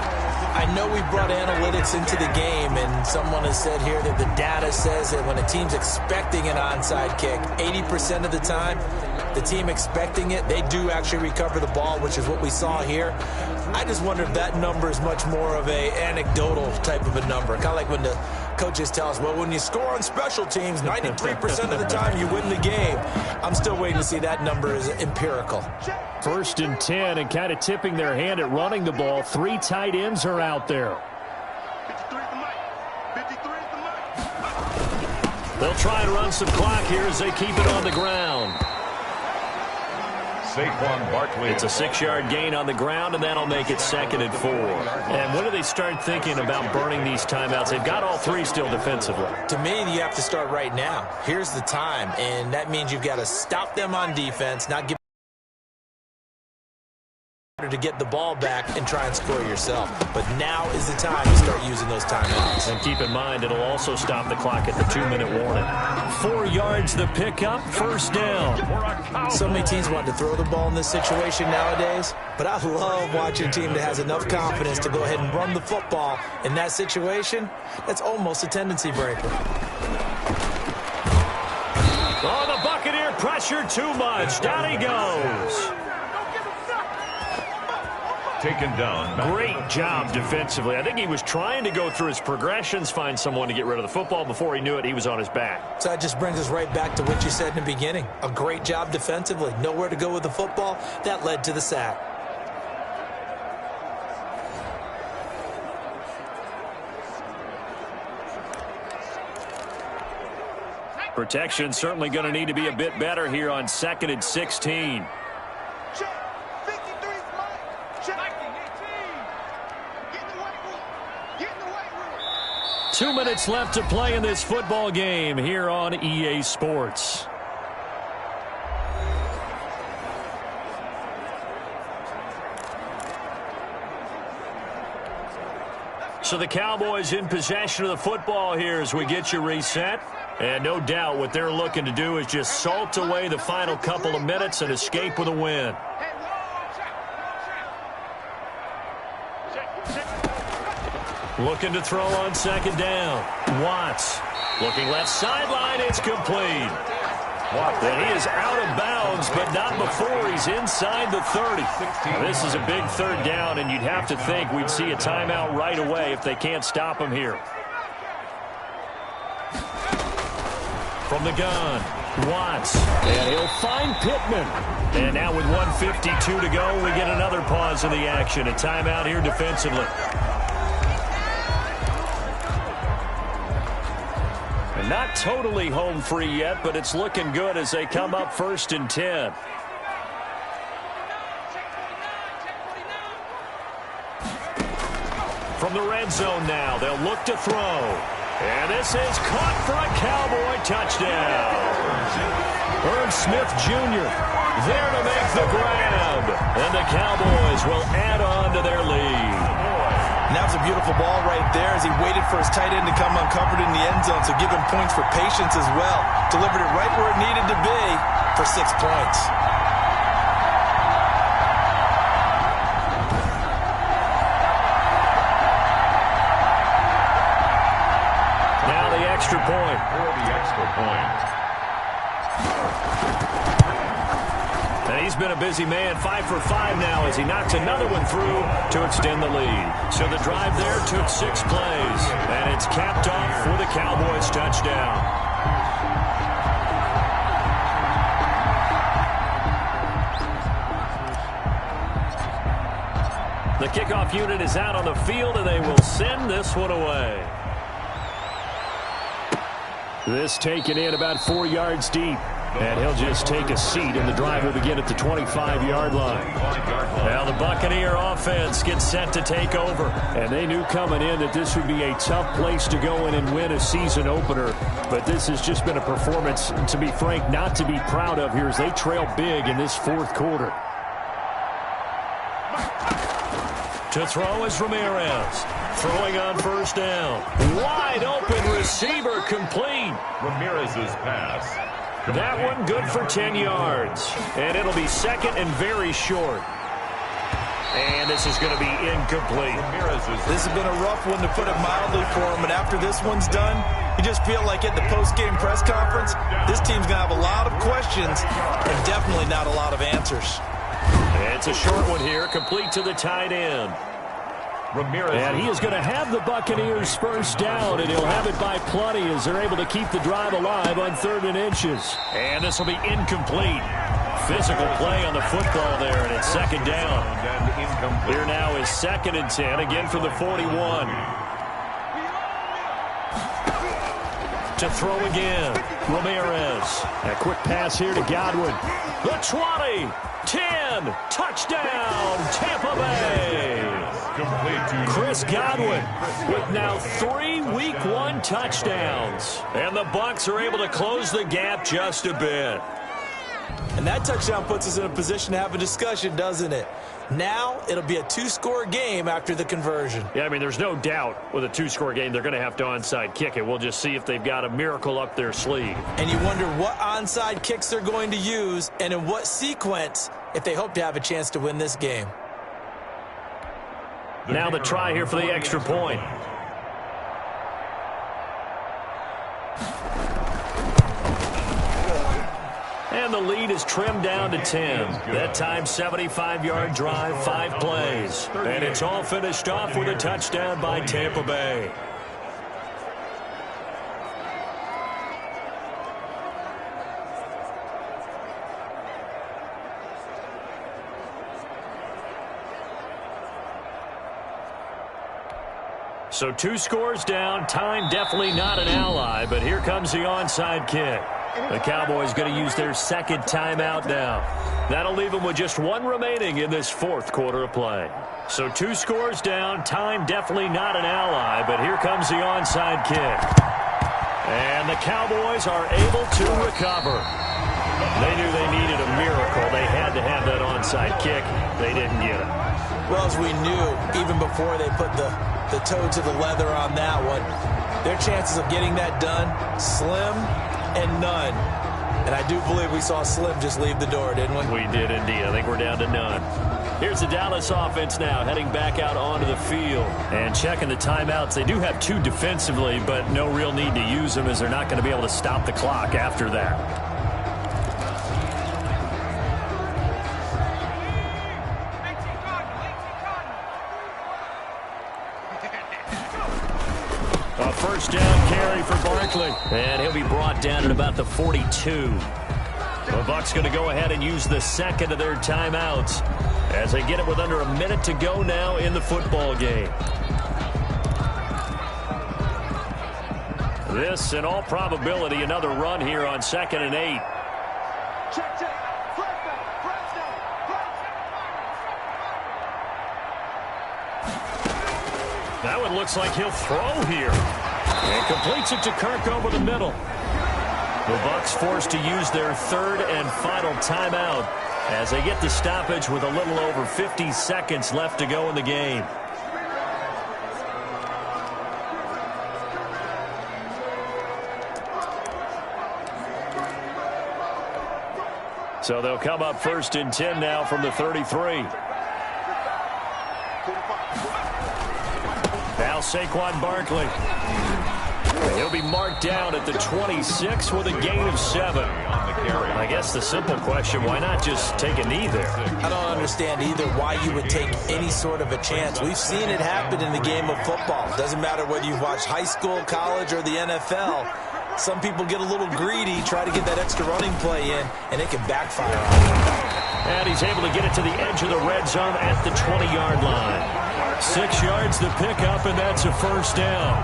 S3: I know we brought analytics into the game, and someone has said here that the data says that when a team's expecting an onside kick, 80% of the time, the team expecting it, they do actually recover the ball, which is what we saw here. I just wonder if that number is much more of a anecdotal type of a number. Kind of like when the coaches tell us, well, when you score on special teams, 93% of the time you win the game. I'm still waiting to see that number is empirical.
S4: 1st and 10, and kind of tipping their hand at running the ball. 3 tight ends are out there. They'll try and run some clock here as they keep it on the ground. It's a 6-yard gain on the ground, and that'll make it 2nd and 4. And when do they start thinking about burning these timeouts? They've got all 3 still defensively.
S3: To me, you have to start right now. Here's the time, and that means you've got to stop them on defense, not give to get the ball back and try and score yourself. But now is the time to start using those timeouts.
S4: And keep in mind, it'll also stop the clock at the 2-minute warning. 4 yards the pickup, 1st down.
S3: So many teams want to throw the ball in this situation nowadays, but I love watching a team that has enough confidence to go ahead and run the football. In that situation, that's almost a tendency breaker.
S4: Oh, the Buccaneer pressure too much. Down he goes.
S1: Taken down.
S4: Great job defensively. I think he was trying to go through his progressions, find someone to get rid of the football. Before he knew it, he was on his back.
S3: So that just brings us right back to what you said in the beginning. A great job defensively. Nowhere to go with the football. That led to the sack.
S4: Protection certainly going to need to be a bit better here on 2nd and 16. 2 minutes left to play in this football game here on EA Sports. So the Cowboys in possession of the football here as we get you reset. And no doubt what they're looking to do is just salt away the final couple of minutes and escape with a win. Looking to throw on 2nd down. Watts looking left sideline. It's complete. And he is out of bounds, but not before he's inside the 30. This is a big 3rd down, and you'd have to think we'd see a timeout right away if they can't stop him here. From the gun, Watts, and he'll find Pittman. And now with 1:52 to go, we get another pause in the action. A timeout here defensively. And not totally home free yet, but it's looking good as they come up 1st and 10. From the red zone now, they'll look to throw. And this is caught for a Cowboy touchdown. Irv Smith Jr. there to make the grab. And the Cowboys will add on to their lead.
S3: And that was a beautiful ball right there as he waited for his tight end to come uncovered in the end zone. So give him points for patience as well. Delivered it right where it needed to be for 6 points.
S4: been a busy man. 5 for 5 now as he knocks another one through to extend the lead. So the drive there took 6 plays, and it's capped off for the Cowboys touchdown. The kickoff unit is out on the field, and they will send this one away. This taken in about 4 yards deep. And he'll just take a seat, and the drive will begin at the 25-yard line. Now the Buccaneer offense gets set to take over. And they knew coming in that this would be a tough place to go in and win a season opener. But this has just been a performance, to be frank, not to be proud of here as they trail big in this fourth quarter. To throw is Ramirez. Throwing on first down. Wide open receiver complete.
S1: Ramirez's pass.
S4: That one good for 10 yards. And it'll be second and very short. And this is going to be incomplete.
S3: This has been a rough one, to put it mildly, for him. But after this one's done, you just feel like at the post-game press conference, this team's going to have a lot of questions and definitely not a lot of answers.
S4: It's a short one here, complete to the tight end. And he is going to have the Buccaneers first down, and he'll have it by plenty as they're able to keep the drive alive on 3rd and inches. And this will be incomplete. Physical play on the football there, and it's second down. Here now is 2nd and 10, again from the 41. To throw again, Ramirez. A quick pass here to Godwin. The 20, 10, touchdown, Tampa Bay. Chris Godwin with now 3 Week 1 touchdowns. And the Bucs are able to close the gap just a bit.
S3: And that touchdown puts us in a position to have a discussion, doesn't it? Now it'll be a 2-score game after the conversion.
S4: Yeah, I mean, there's no doubt with a 2-score game they're going to have to onside kick it. We'll just see if they've got a miracle up their sleeve.
S3: And you wonder what onside kicks they're going to use and in what sequence if they hope to have a chance to win this game.
S4: Now the try here for the extra point. And the lead is trimmed down to 10. That time, 75-yard drive, 5 plays. And it's all finished off with a touchdown by Tampa Bay. So 2 scores down. Time definitely not an ally, but here comes the onside kick. The Cowboys going to use their 2nd timeout now. That'll leave them with just 1 remaining in this 4th quarter of play. So 2 scores down. Time definitely not an ally, but here comes the onside kick. And the Cowboys are able to recover. They knew they needed a miracle. They had to have that onside kick. They didn't get it.
S3: Well, as we knew, even before they put the toe to the leather on that one, their chances of getting that done, slim and none. And I do believe we saw Slim just leave the door, didn't we?
S4: We did indeed. I think we're down to none. Here's the Dallas offense now heading back out onto the field. And checking the timeouts. They do have 2 defensively, but no real need to use them as they're not going to be able to stop the clock after that. A first down carry for Barkley. And he'll be brought down at about the 42. The Bucs going to go ahead and use the 2nd of their timeouts as they get it with under a minute to go now in the football game. This, in all probability, another run here on 2nd and 8. That one looks like he'll throw here. And completes it to Kirk over the middle. The Bucs forced to use their 3rd and final timeout as they get the stoppage with a little over 50 seconds left to go in the game. So they'll come up 1st and 10 now from the 33. Now Saquon Barkley. He'll be marked down at the 26 with a gain of 7. I guess the simple question, why not just take a knee there?
S3: I don't understand either why you would take any sort of a chance. We've seen it happen in the game of football. Doesn't matter whether you've watched high school, college, or the NFL. Some people get a little greedy, try to get that extra running play in, and it can backfire on them.
S4: And he's able to get it to the edge of the red zone at the 20-yard line. 6 yards the pickup, and that's a first down.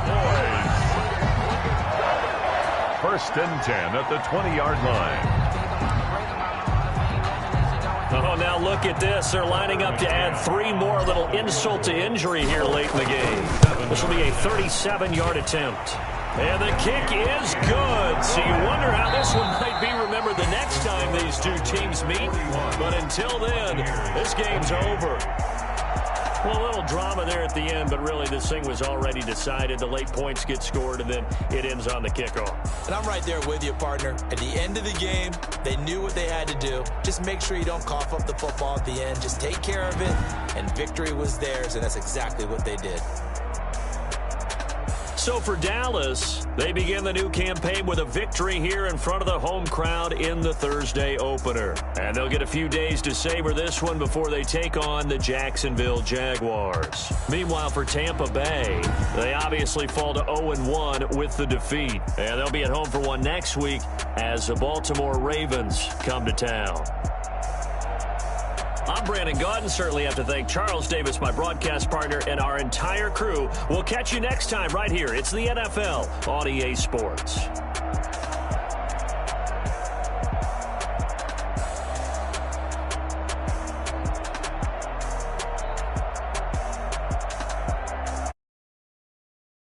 S1: First and 10 at the 20-yard line.
S4: Oh, now look at this. They're lining up to add 3 more. A little insult to injury here late in the game. This will be a 37-yard attempt. And the kick is good. So you wonder how this one might be remembered the next time these two teams meet. But until then, this game's over. Well, a little drama there at the end, but really this thing was already decided. The late points get scored, and then it ends on the kickoff.
S3: And I'm right there with you, partner. At the end of the game, they knew what they had to do. Just make sure you don't cough up the football at the end. Just take care of it, and victory was theirs, and that's exactly what they did.
S4: So for Dallas, they begin the new campaign with a victory here in front of the home crowd in the Thursday opener. And they'll get a few days to savor this one before they take on the Jacksonville Jaguars. Meanwhile, for Tampa Bay, they obviously fall to 0-1 with the defeat. And they'll be at home for one next week as the Baltimore Ravens come to town. I'm Brandon Gaudin. Certainly have to thank Charles Davis, my broadcast partner, and our entire crew. We'll catch you next time right here. It's the NFL on EA Sports.